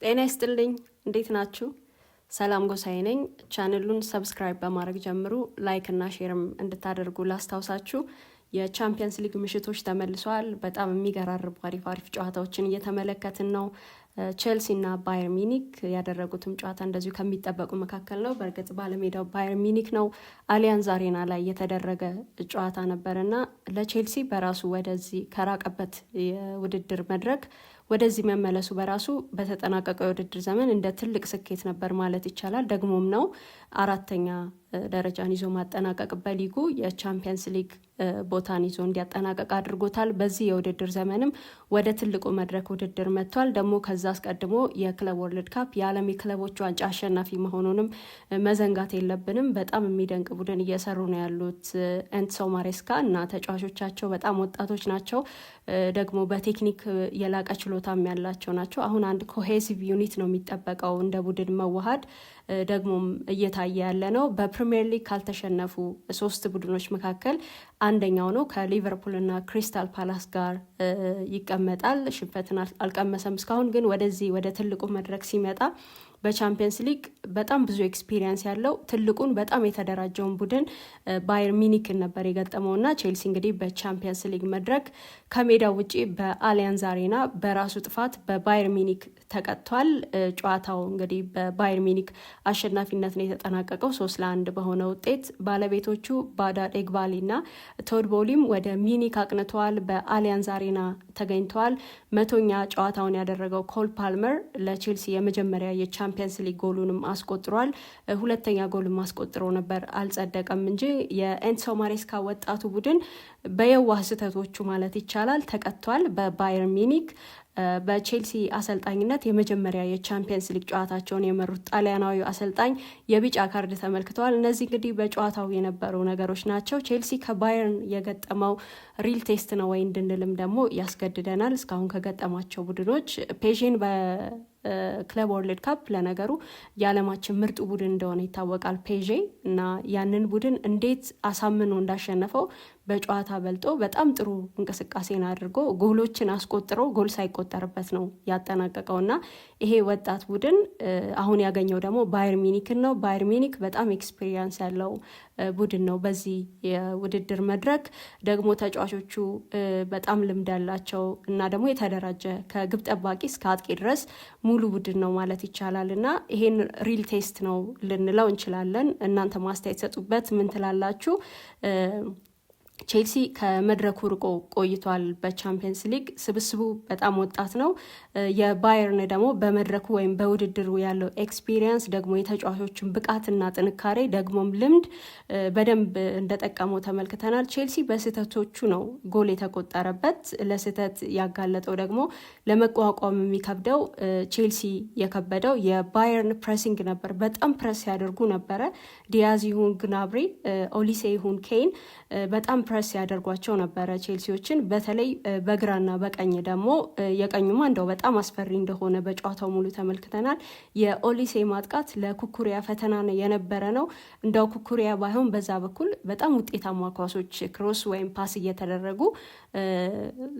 ጤና ይስጥልኝ እንዴት ናችሁ? ሰላም ጎሳዬ ነኝ። ቻናሉን ሰብስክራይብ በማድረግ ጀምሩ። ላይክ እና ሼርም እንድታደርጉ ላስታውሳችሁ። የቻምፒየንስ ሊግ ምሽቶች ተመልሰዋል። በጣም የሚገራርቡ አሪፍ ጨዋታዎችን እየተመለከትን ነው። ቼልሲ እና ባየር ሚኒክ ያደረጉትም ጨዋታ እንደዚሁ ከሚጠበቁ መካከል ነው። በእርግጥ ባለሜዳው ባየር ሚኒክ ነው። አሊያንዝ አሬና ላይ የተደረገ ጨዋታ ነበርና ለቼልሲ በራሱ ወደዚህ ከራቀበት የውድድር መድረክ ወደዚህ መመለሱ በራሱ በተጠናቀቀው የውድድር ዘመን እንደ ትልቅ ስኬት ነበር ማለት ይቻላል። ደግሞም ነው አራተኛ ደረጃን ይዞ ማጠናቀቅ በሊጉ የቻምፒየንስ ሊግ ቦታን ይዞ እንዲያጠናቀቅ አድርጎታል። በዚህ የውድድር ዘመንም ወደ ትልቁ መድረክ ውድድር መጥቷል። ደግሞ ከዛ አስቀድሞ የክለብ ወርልድ ካፕ የዓለም የክለቦች ዋንጫ አሸናፊ መሆኑንም መዘንጋት የለብንም። በጣም የሚደንቅ ቡድን እየሰሩ ነው ያሉት ኤንዞ ማሬስካ እና ተጫዋቾቻቸው በጣም ወጣቶች ናቸው። ደግሞ በቴክኒክ የላቀ ችሎታም ያላቸው ናቸው። አሁን አንድ ኮሄሲቭ ዩኒት ነው የሚጠበቀው እንደ ቡድን መዋሃድ ደግሞም እየታየ ያለ ነው። በፕሪሚየር ሊግ ካልተሸነፉ 3 ቡድኖች መካከል አንደኛው ነው። ከሊቨርፑል እና ክሪስታል ፓላስ ጋር ይቀመጣል። ሽንፈትን አልቀመሰም እስካሁን። ግን ወደዚህ ወደ ትልቁ መድረክ ሲመጣ በቻምፒየንስ ሊግ በጣም ብዙ ኤክስፒሪየንስ ያለው ትልቁን በጣም የተደራጀውን ቡድን ባየር ሚኒክን ነበር የገጠመውና ቼልሲ እንግዲህ በቻምፒየንስ ሊግ መድረክ ከሜዳው ውጪ በአሊያንዝ አሬና በራሱ ጥፋት በባየር ሚኒክ ተቀጥቷል። ጨዋታው እንግዲህ በባየር ሚኒክ አሸናፊነት ነው የተጠናቀቀው 3-1 በሆነ ውጤት። ባለቤቶቹ ባዳድ ኤግባሊ እና ቶድ ቦሊም ወደ ሚኒክ አቅንተዋል። በአሊያንዝ አሬና ተገኝተዋል። 100ኛ ጨዋታውን ያደረገው ኮል ፓልመር ለቼልሲ የመጀመሪያ የቻምፒየንስ ሊግ ጎሉንም አስቆጥሯል። ሁለተኛ ጎልም አስቆጥሮ ነበር አልጸደቀም እንጂ የኤንዞ ማሬስካ ወጣቱ ቡድን በየዋህ ስህተቶቹ ማለት ይቻላል ተቀጥቷል። በባየር ሚኒክ በቼልሲ አሰልጣኝነት የመጀመሪያ የቻምፒየንስ ሊግ ጨዋታቸውን የመሩት ጣሊያናዊ አሰልጣኝ የቢጫ ካርድ ተመልክተዋል። እነዚህ እንግዲህ በጨዋታው የነበሩ ነገሮች ናቸው። ቼልሲ ከባየርን የገጠመው ሪል ቴስት ነው ወይ እንድንልም ደግሞ ያስገድደናል። እስካሁን ከገጠማቸው ቡድኖች ፔዥን ክለብ ወርልድ ካፕ ለነገሩ የዓለማችን ምርጡ ቡድን እንደሆነ ይታወቃል ፔዤ እና ያንን ቡድን እንዴት አሳምኖ እንዳሸነፈው በጨዋታ በልጦ በጣም ጥሩ እንቅስቃሴን አድርጎ ጎሎችን አስቆጥሮ ጎል ሳይቆጠርበት ነው ያጠናቀቀው እና ይሄ ወጣት ቡድን አሁን ያገኘው ደግሞ ባየር ሚኒክን ነው። ባየር ሚኒክ በጣም ኤክስፔሪየንስ ያለው ቡድን ነው። በዚህ የውድድር መድረክ ደግሞ ተጫዋቾቹ በጣም ልምድ ያላቸው እና ደግሞ የተደራጀ ከግብ ጠባቂ እስከ አጥቂ ድረስ ሙሉ ቡድን ነው ማለት ይቻላል እና ይሄን ሪል ቴስት ነው ልንለው እንችላለን። እናንተ ማስተያየት ሰጡበት። ምን ትላላችሁ? ቼልሲ ከመድረኩ ርቆ ቆይቷል። በቻምፒየንስ ሊግ ስብስቡ በጣም ወጣት ነው። የባየርን ደግሞ በመድረኩ ወይም በውድድሩ ያለው ኤክስፒሪየንስ ደግሞ የተጫዋቾችን ብቃትና ጥንካሬ ደግሞም ልምድ በደንብ እንደጠቀመው ተመልክተናል። ቼልሲ በስህተቶቹ ነው ጎል የተቆጠረበት። ለስህተት ያጋለጠው ደግሞ ለመቋቋም የሚከብደው ቼልሲ የከበደው የባየርን ፕሬሲንግ ነበር። በጣም ፕሬስ ያደርጉ ነበረ። ዲያዝ ይሁን ግናብሪ፣ ኦሊሴ ይሁን ኬን በጣም ፕሬስ ያደርጓቸው ነበረ ቼልሲዎችን። በተለይ በግራና በቀኝ ደግሞ የቀኙማ እንደው በጣም አስፈሪ እንደሆነ በጨዋታው ሙሉ ተመልክተናል። የኦሊሴ ማጥቃት ለኩኩሪያ ፈተና የነበረ ነው። እንደው ኩኩሪያ ባይሆን በዛ በኩል በጣም ውጤታማ ኳሶች ክሮስ ወይም ፓስ እየተደረጉ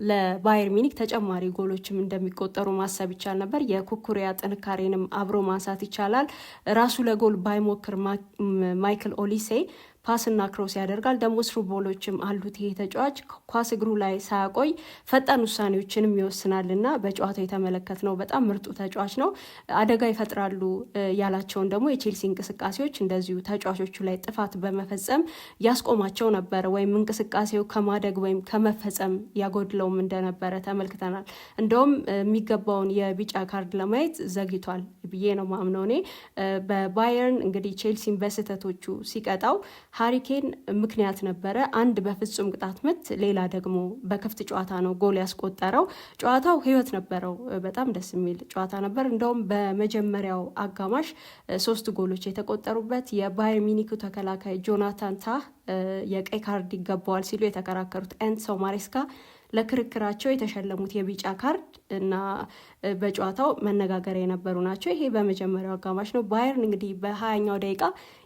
ለባየር ሚኒክ ተጨማሪ ጎሎችም እንደሚቆጠሩ ማሰብ ይቻል ነበር። የኩኩሪያ ጥንካሬንም አብሮ ማንሳት ይቻላል። ራሱ ለጎል ባይሞክር ማይክል ኦሊሴ ፓስና ክሮስ ያደርጋል። ደግሞ ስሩ ቦሎችም አሉት። ይሄ ተጫዋች ኳስ እግሩ ላይ ሳያቆይ ፈጣን ውሳኔዎችንም ይወስናልና በጨዋታው የተመለከትነው በጣም ምርጡ ተጫዋች ነው። አደጋ ይፈጥራሉ ያላቸውን ደግሞ የቼልሲ እንቅስቃሴዎች እንደዚሁ ተጫዋቾቹ ላይ ጥፋት በመፈጸም ያስቆማቸው ነበር። ወይም እንቅስቃሴው ከማደግ ወይም ከመፈጸም ያጎድለውም እንደነበረ ተመልክተናል። እንደውም የሚገባውን የቢጫ ካርድ ለማየት ዘግይቷል ብዬ ነው ማምነው እኔ። በባየርን እንግዲህ ቼልሲን በስህተቶቹ ሲቀጣው ሃሪኬን ምክንያት ነበረ። አንድ በፍጹም ቅጣት ምት፣ ሌላ ደግሞ በክፍት ጨዋታ ነው ጎል ያስቆጠረው። ጨዋታው ህይወት ነበረው። በጣም ደስ የሚል ጨዋታ ነበር። እንደውም በመጀመሪያው አጋማሽ 3 ጎሎች የተቆጠሩበት የባየር ሚኒኩ ተከላካይ ጆናታን ታህ የቀይ ካርድ ይገባዋል ሲሉ የተከራከሩት ኤንዞ ማሬስካ ለክርክራቸው የተሸለሙት የቢጫ ካርድ እና በጨዋታው መነጋገሪያ የነበሩ ናቸው። ይሄ በመጀመሪያው አጋማሽ ነው። ባየርን እንግዲህ በ20ኛው ደቂቃ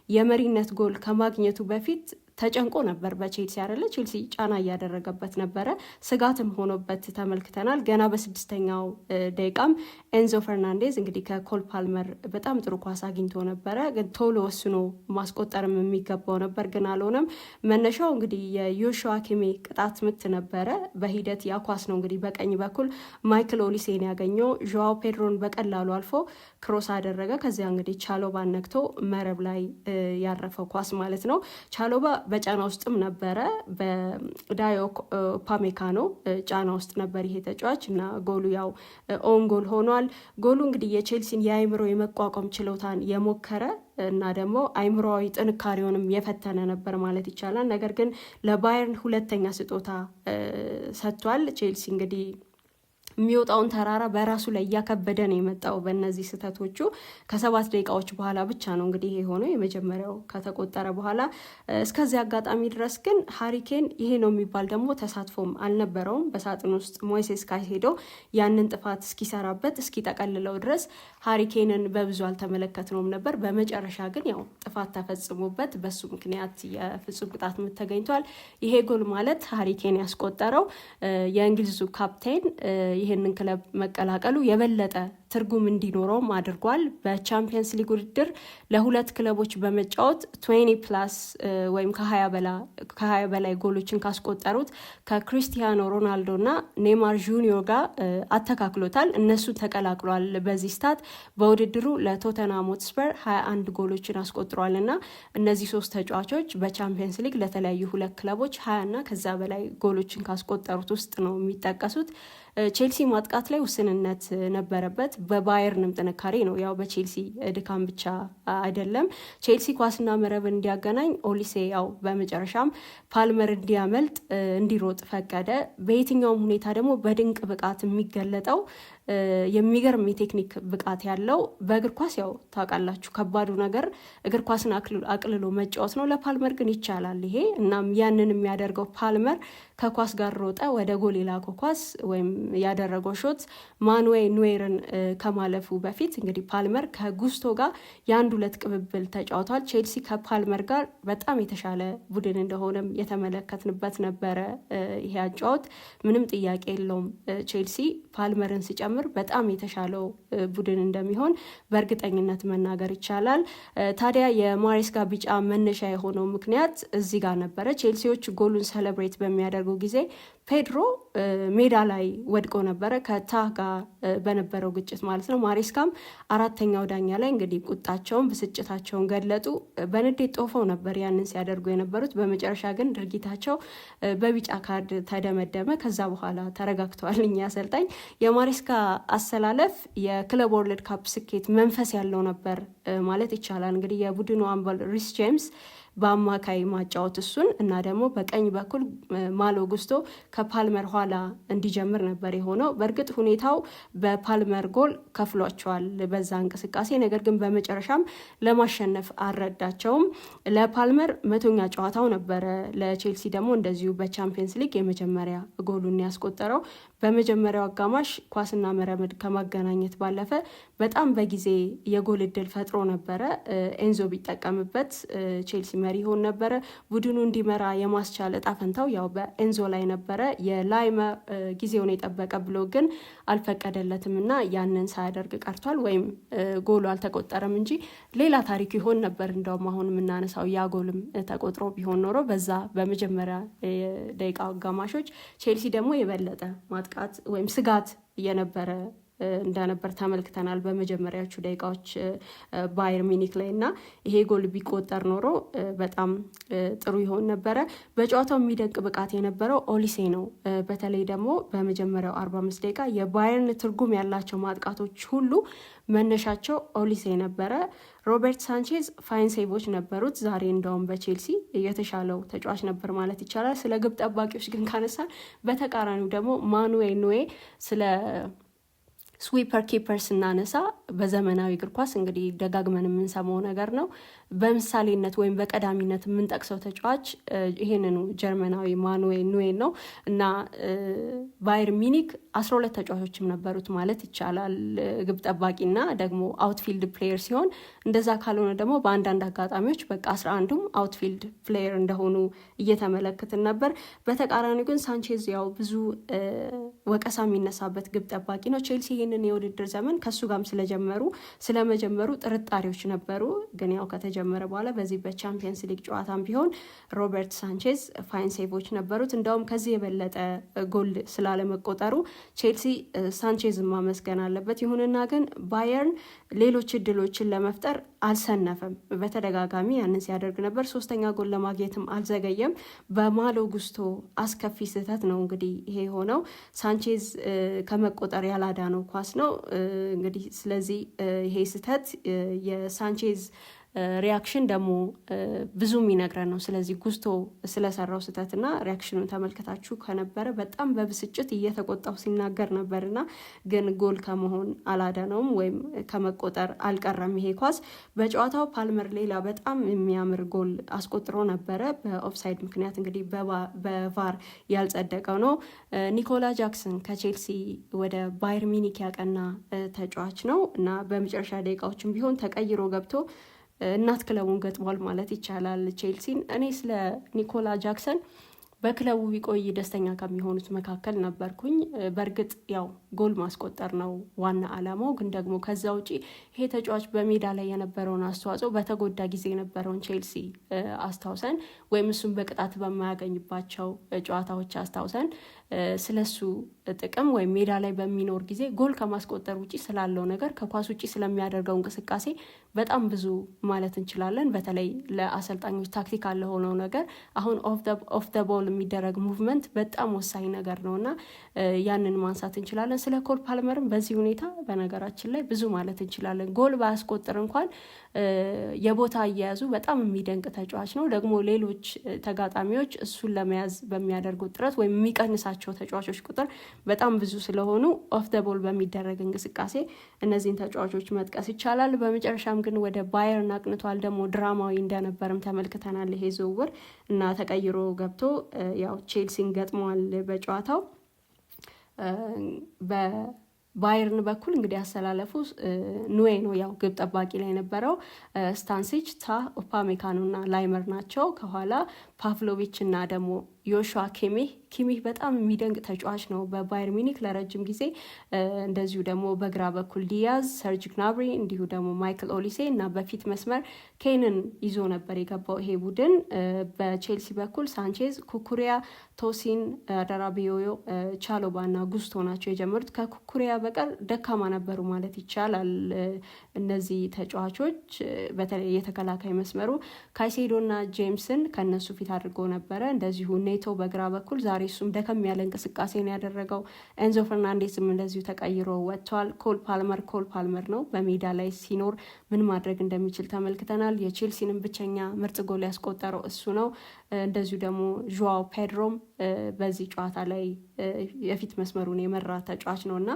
የመሪነት ጎል ከማግኘቱ በፊት ተጨንቆ ነበር በቼልሲ አይደለ? ቼልሲ ጫና እያደረገበት ነበረ፣ ስጋትም ሆኖበት ተመልክተናል። ገና በ6ኛው ደቂቃም ኤንዞ ፈርናንዴዝ እንግዲህ ከኮል ፓልመር በጣም ጥሩ ኳስ አግኝቶ ነበረ፣ ግን ቶሎ ወስኖ ማስቆጠርም የሚገባው ነበር፣ ግን አልሆነም። መነሻው እንግዲህ የዮሹዋ ኪሜ ቅጣት ምት ነበረ። በሂደት ያ ኳስ ነው እንግዲህ በቀኝ በኩል ማይክል ኦሊሴን ያገኘው። ዦዋው ፔድሮን በቀላሉ አልፎ ክሮስ አደረገ። ከዚያ እንግዲህ ቻሎባ ነክቶ መረብ ላይ ያረፈው ኳስ ማለት ነው። ቻሎባ በጫና ውስጥም ነበረ፣ በዳዮ ፓሜካኖ ጫና ውስጥ ነበር ይሄ ተጫዋች እና ጎሉ ያው ኦን ጎል ሆኗል። ጎሉ እንግዲህ የቼልሲን የአይምሮ የመቋቋም ችሎታን የሞከረ እና ደግሞ አይምሮዊ ጥንካሬውንም የፈተነ ነበር ማለት ይቻላል። ነገር ግን ለባየርን ሁለተኛ ስጦታ ሰጥቷል። ቼልሲ እንግዲህ የሚወጣውን ተራራ በራሱ ላይ እያከበደ ነው የመጣው በእነዚህ ስህተቶቹ። ከ7 ደቂቃዎች በኋላ ብቻ ነው እንግዲህ ይሄ ሆኖ የመጀመሪያው ከተቆጠረ በኋላ። እስከዚህ አጋጣሚ ድረስ ግን ሃሪኬን ይሄ ነው የሚባል ደግሞ ተሳትፎም አልነበረውም። በሳጥን ውስጥ ሞይሴስ ካይሴዶ ያንን ጥፋት እስኪሰራበት እስኪጠቀልለው ድረስ ሃሪኬንን በብዙ አልተመለከትነውም ነበር። በመጨረሻ ግን ያው ጥፋት ተፈጽሞበት በሱ ምክንያት የፍጹም ቅጣት ምት ተገኝቷል። ይሄ ጎል ማለት ሃሪኬን ያስቆጠረው የእንግሊዙ ካፕቴን ይህንን ክለብ መቀላቀሉ የበለጠ ትርጉም እንዲኖረውም አድርጓል። በቻምፒየንስ ሊግ ውድድር ለ2 ክለቦች በመጫወት 20+ ወይም ከ20 በላይ ጎሎችን ካስቆጠሩት ከክሪስቲያኖ ሮናልዶ እና ኔይማር ጁኒዮር ጋር አተካክሎታል። እነሱ ተቀላቅሏል። በዚህ ስታት በውድድሩ ለቶተንሃም ሆትስፐር 21 ጎሎችን አስቆጥሯል እና እነዚህ 3 ተጫዋቾች በቻምፒየንስ ሊግ ለተለያዩ 2 ክለቦች 20 እና ከዛ በላይ ጎሎችን ካስቆጠሩት ውስጥ ነው የሚጠቀሱት። ቼልሲ ማጥቃት ላይ ውስንነት ነበረበት። በባየርንም ጥንካሬ ነው፣ ያው በቼልሲ ድካም ብቻ አይደለም። ቼልሲ ኳስና መረብ እንዲያገናኝ ኦሊሴ ያው በመጨረሻም ፓልመር እንዲያመልጥ እንዲሮጥ ፈቀደ። በየትኛውም ሁኔታ ደግሞ በድንቅ ብቃት የሚገለጠው የሚገርም የቴክኒክ ብቃት ያለው በእግር ኳስ ያው ታውቃላችሁ ከባዱ ነገር እግር ኳስን አቅልሎ መጫወት ነው። ለፓልመር ግን ይቻላል ይሄ። እናም ያንን የሚያደርገው ፓልመር ከኳስ ጋር ሮጠ፣ ወደ ጎል የላከው ኳስ ወይም ያደረገው ሾት ማኑዌል ኑዌርን ከማለፉ በፊት እንግዲህ ፓልመር ከጉስቶ ጋር የ1-2 ቅብብል ተጫውቷል። ቼልሲ ከፓልመር ጋር በጣም የተሻለ ቡድን እንደሆነም የተመለከትንበት ነበረ። ይሄ አጫወት ምንም ጥያቄ የለውም። ቼልሲ ፓልመርን ሲጨምር በጣም የተሻለው ቡድን እንደሚሆን በእርግጠኝነት መናገር ይቻላል። ታዲያ የማሬስካ ቢጫ መነሻ የሆነው ምክንያት እዚህ ጋር ነበረ። ቼልሲዎች ጎሉን ሰለብሬት በሚያደርጉ ጊዜ ፔድሮ ሜዳ ላይ ወድቆ ነበረ ከታህ ጋር በነበረው ግጭት ማለት ነው። ማሬስካም 4ኛው ዳኛ ላይ እንግዲህ ቁጣቸውን ብስጭታቸውን ገለጡ። በንዴት ጦፈው ነበር ያንን ሲያደርጉ የነበሩት። በመጨረሻ ግን ድርጊታቸው በቢጫ ካርድ ተደመደመ። ከዛ በኋላ ተረጋግተዋል እኛ አሰልጣኝ። የማሬስካ አሰላለፍ የክለብ ወርልድ ካፕ ስኬት መንፈስ ያለው ነበር ማለት ይቻላል። እንግዲህ የቡድኑ አምበል ሪስ ጄምስ በአማካይ ማጫወት እሱን እና ደግሞ በቀኝ በኩል ማሎ ጉስቶ ከፓልመር ኋላ እንዲጀምር ነበር የሆነው። በእርግጥ ሁኔታው በፓልመር ጎል ከፍሏቸዋል በዛ እንቅስቃሴ። ነገር ግን በመጨረሻም ለማሸነፍ አልረዳቸውም። ለፓልመር 100ኛ ጨዋታው ነበረ። ለቼልሲ ደግሞ እንደዚሁ በቻምፒየንስ ሊግ የመጀመሪያ ጎሉን ያስቆጠረው። በመጀመሪያው አጋማሽ ኳስና መረምድ ከማገናኘት ባለፈ በጣም በጊዜ የጎል እድል ፈጥሮ ነበረ። ኤንዞ ቢጠቀምበት ቼልሲ መሪ ሆን ነበረ። ቡድኑ እንዲመራ የማስቻል እጣ ፈንታው ያው በኤንዞ ላይ ነበረ። የላይመ ጊዜውን የጠበቀ ብሎ ግን አልፈቀደለትም እና ያንን ሳያደርግ ቀርቷል። ወይም ጎሉ አልተቆጠረም እንጂ ሌላ ታሪክ ይሆን ነበር። እንደውም አሁን የምናነሳው ያ ጎልም ተቆጥሮ ቢሆን ኖሮ በዛ በመጀመሪያ ደቂቃ አጋማሾች ቼልሲ ደግሞ የበለጠ ማጥቃት ወይም ስጋት እየነበረ እንደነበር ተመልክተናል በመጀመሪያዎቹ ደቂቃዎች ባየር ሚኒክ ላይ እና ይሄ ጎል ቢቆጠር ኖሮ በጣም ጥሩ ይሆን ነበረ። በጨዋታው የሚደንቅ ብቃት የነበረው ኦሊሴ ነው። በተለይ ደግሞ በመጀመሪያው 45 ደቂቃ የባየርን ትርጉም ያላቸው ማጥቃቶች ሁሉ መነሻቸው ኦሊሴ ነበረ። ሮበርት ሳንቼዝ ፋይን ሴቮች ነበሩት። ዛሬ እንደውም በቼልሲ የተሻለው ተጫዋች ነበር ማለት ይቻላል። ስለ ግብ ጠባቂዎች ግን ካነሳ በተቃራኒው ደግሞ ማኑዌል ኑዌ ስለ ስዊፐር ኪፐር ስናነሳ በዘመናዊ እግር ኳስ እንግዲህ ደጋግመን የምንሰማው ነገር ነው። በምሳሌነት ወይም በቀዳሚነት የምንጠቅሰው ተጫዋች ይሄንኑ ጀርመናዊ ማኑዌል ኑዌር ነው እና ባየር ሚኒክ 12 ተጫዋቾችም ነበሩት ማለት ይቻላል። ግብ ጠባቂና ደግሞ አውትፊልድ ፕሌየር ሲሆን እንደዛ ካልሆነ ደግሞ በአንዳንድ አጋጣሚዎች በቃ 11ዱም አውትፊልድ ፕሌየር እንደሆኑ እየተመለከትን ነበር። በተቃራኒው ግን ሳንቼዝ ያው ብዙ ወቀሳ የሚነሳበት ግብ ጠባቂ ነው። ቼልሲ ይህንን የውድድር ዘመን ከሱ ጋርም ስለመጀመሩ ጥርጣሬዎች ነበሩ። ግን ያው ከተጀመረ በኋላ በዚህ በቻምፒየንስ ሊግ ጨዋታም ቢሆን ሮበርት ሳንቼዝ ፋይን ሴቮች ነበሩት። እንደውም ከዚህ የበለጠ ጎል ስላለመቆጠሩ ቼልሲ ሳንቼዝን ማመስገን አለበት። ይሁንና ግን ባየርን ሌሎች እድሎችን ለመፍጠር አልሰነፈም። በተደጋጋሚ ያንን ሲያደርግ ነበር። ሶስተኛ ጎል ለማግኘትም አልዘገየም። በማሎ ጉስቶ አስከፊ ስህተት ነው እንግዲህ ይሄ ሆነው ሳንቼዝ ከመቆጠር ያላዳነው ኳስ ነው እንግዲህ። ስለዚህ ይሄ ስህተት የሳንቼዝ ሪያክሽን ደግሞ ብዙ የሚነግረን ነው። ስለዚህ ጉስቶ ስለሰራው ስህተትና ሪያክሽኑን ተመልከታችሁ ከነበረ በጣም በብስጭት እየተቆጣው ሲናገር ነበርና ግን ጎል ከመሆን አላዳነውም ወይም ከመቆጠር አልቀረም። ይሄ ኳስ በጨዋታው ፓልመር ሌላ በጣም የሚያምር ጎል አስቆጥሮ ነበረ። በኦፍሳይድ ምክንያት እንግዲህ በቫር ያልጸደቀው ነው። ኒኮላ ጃክሰን ከቼልሲ ወደ ባየር ሚኒክ ያቀና ተጫዋች ነው እና በመጨረሻ ደቂቃዎችም ቢሆን ተቀይሮ ገብቶ እናት ክለቡን ገጥሟል ማለት ይቻላል ቼልሲን። እኔ ስለ ኒኮላ ጃክሰን በክለቡ ቢቆይ ደስተኛ ከሚሆኑት መካከል ነበርኩኝ። በእርግጥ ያው ጎል ማስቆጠር ነው ዋና አላማው፣ ግን ደግሞ ከዛ ውጪ ይሄ ተጫዋች በሜዳ ላይ የነበረውን አስተዋጽኦ በተጎዳ ጊዜ የነበረውን ቼልሲ አስታውሰን ወይም እሱን በቅጣት በማያገኝባቸው ጨዋታዎች አስታውሰን ስለሱ ጥቅም ወይም ሜዳ ላይ በሚኖር ጊዜ ጎል ከማስቆጠር ውጪ ስላለው ነገር ከኳስ ውጪ ስለሚያደርገው እንቅስቃሴ በጣም ብዙ ማለት እንችላለን። በተለይ ለአሰልጣኞች ታክቲካል ለሆነው ነገር አሁን ኦፍ ደ ቦል የሚደረግ ሙቭመንት በጣም ወሳኝ ነገር ነው እና ያንን ማንሳት እንችላለን። ስለ ኮል ፓልመርም በዚህ ሁኔታ በነገራችን ላይ ብዙ ማለት እንችላለን። ጎል ባያስቆጥር እንኳን የቦታ አያያዙ በጣም የሚደንቅ ተጫዋች ነው። ደግሞ ሌሎች ተጋጣሚዎች እሱን ለመያዝ በሚያደርጉት ጥረት ወይም የሚቀንሳቸው ተጫዋቾች ቁጥር በጣም ብዙ ስለሆኑ ኦፍ ደ ቦል በሚደረግ እንቅስቃሴ እነዚህን ተጫዋቾች መጥቀስ ይቻላል። በመጨረሻም ግን ወደ ባየርን አቅንቷል። ደግሞ ድራማዊ እንደነበርም ተመልክተናል ይሄ ዝውውር እና ተቀይሮ ገብቶ ያው ቼልሲን ገጥሟል በጨዋታው። ባየርን በኩል እንግዲህ ያሰላለፉ ኑዌ ነው ያው ግብ ጠባቂ ላይ የነበረው። ስታንሲች፣ ኡፓሜካኖ እና ላይመር ናቸው። ከኋላ ፓቭሎቪች እና ደግሞ ዮሹዋ ኪሚህ በጣም የሚደንቅ ተጫዋች ነው በባየር ሚኒክ ለረጅም ጊዜ። እንደዚሁ ደግሞ በግራ በኩል ዲያዝ፣ ሰርጅ ግናብሪ እንዲሁ ደግሞ ማይክል ኦሊሴ እና በፊት መስመር ኬንን ይዞ ነበር የገባው ይሄ ቡድን። በቼልሲ በኩል ሳንቼዝ፣ ኩኩሪያ፣ ቶሲን፣ አደራቢዮዮ፣ ቻሎባ እና ጉስቶ ናቸው የጀመሩት። ከኩኩሪያ በቀር ደካማ ነበሩ ማለት ይቻላል እነዚህ ተጫዋቾች። በተለይ የተከላካይ መስመሩ ካይሴዶ እና ጄምስን ከነሱ ፊት አድርጎ ነበረ። እንደዚሁ ኔቶ በግራ በኩል ዛሬ እሱም ደከም ያለ እንቅስቃሴ ነው ያደረገው። ኤንዞ ፈርናንዴስም እንደዚሁ ተቀይሮ ወጥቷል። ኮል ፓልመር ነው በሜዳ ላይ ሲኖር ምን ማድረግ እንደሚችል ተመልክተናል። የቼልሲንም ብቸኛ ምርጥ ጎል ያስቆጠረው እሱ ነው። እንደዚሁ ደግሞ ዡዋው ፔድሮም በዚህ ጨዋታ ላይ የፊት መስመሩን የመራ ተጫዋች ነው እና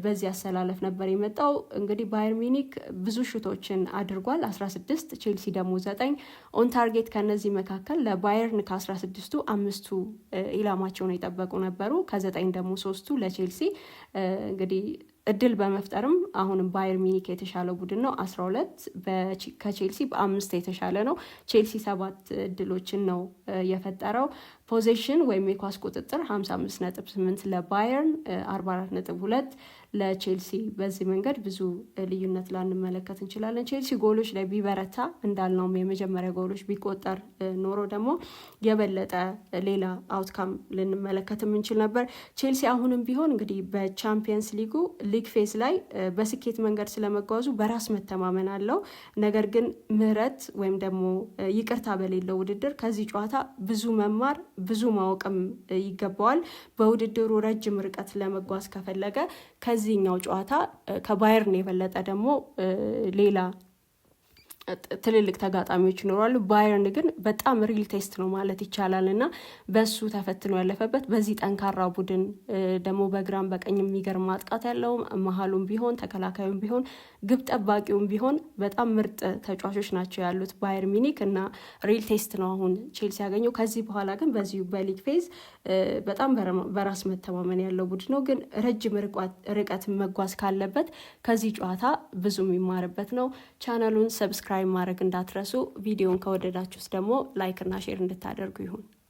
በዚህ አሰላለፍ ነበር የመጣው። እንግዲህ ባየር ሚኒክ ብዙ ሹቶችን አድርጓል 16፣ ቼልሲ ደግሞ 9 ኦን ታርጌት። ከነዚህ መካከል ለባየርን ከ16ቱ 5ቱ ኢላማቸውን የጠበቁ ነበሩ፣ ከ9 ደግሞ 3ቱ ለቼልሲ። እንግዲህ እድል በመፍጠርም አሁንም ባየር ሚኒክ የተሻለው ቡድን ነው 12፣ ከቼልሲ በ5 የተሻለ ነው። ቼልሲ 7 እድሎችን ነው የፈጠረው። ፖዚሽን ወይም የኳስ ቁጥጥር 55.8 ለባየርን፣ 44.2 ለቼልሲ። በዚህ መንገድ ብዙ ልዩነት ላንመለከት እንችላለን። ቼልሲ ጎሎች ላይ ቢበረታ እንዳልነውም የመጀመሪያ ጎሎች ቢቆጠር ኖሮ ደግሞ የበለጠ ሌላ አውትካም ልንመለከት የምንችል ነበር። ቼልሲ አሁንም ቢሆን እንግዲህ በቻምፒየንስ ሊግ ፌዝ ላይ በስኬት መንገድ ስለመጓዙ በራስ መተማመን አለው። ነገር ግን ምህረት ወይም ደግሞ ይቅርታ በሌለው ውድድር ከዚህ ጨዋታ ብዙ መማር ብዙ ማወቅም ይገባዋል። በውድድሩ ረጅም ርቀት ለመጓዝ ከፈለገ ከዚህኛው ጨዋታ ከባየርን የበለጠ ደግሞ ሌላ ትልልቅ ተጋጣሚዎች ይኖራሉ። ባየርን ግን በጣም ሪል ቴስት ነው ማለት ይቻላል እና በሱ ተፈትኖ ያለፈበት በዚህ ጠንካራ ቡድን ደግሞ በግራም በቀኝ የሚገርም ማጥቃት ያለው መሀሉም ቢሆን ተከላካዩም ቢሆን ግብ ጠባቂውም ቢሆን በጣም ምርጥ ተጫዋቾች ናቸው ያሉት ባየር ሚኒክ እና ሪል ቴስት ነው አሁን ቼልሲ ያገኘው። ከዚህ በኋላ ግን በዚሁ በሊግ ፌዝ በጣም በራስ መተማመን ያለው ቡድን ነው። ግን ረጅም ርቀት መጓዝ ካለበት ከዚህ ጨዋታ ብዙ የሚማርበት ነው። ቻናሉን ሰብስክራይብ ማድረግ እንዳትረሱ። ቪዲዮን ከወደዳችሁስ ደግሞ ላይክ እና ሼር እንድታደርጉ ይሁን።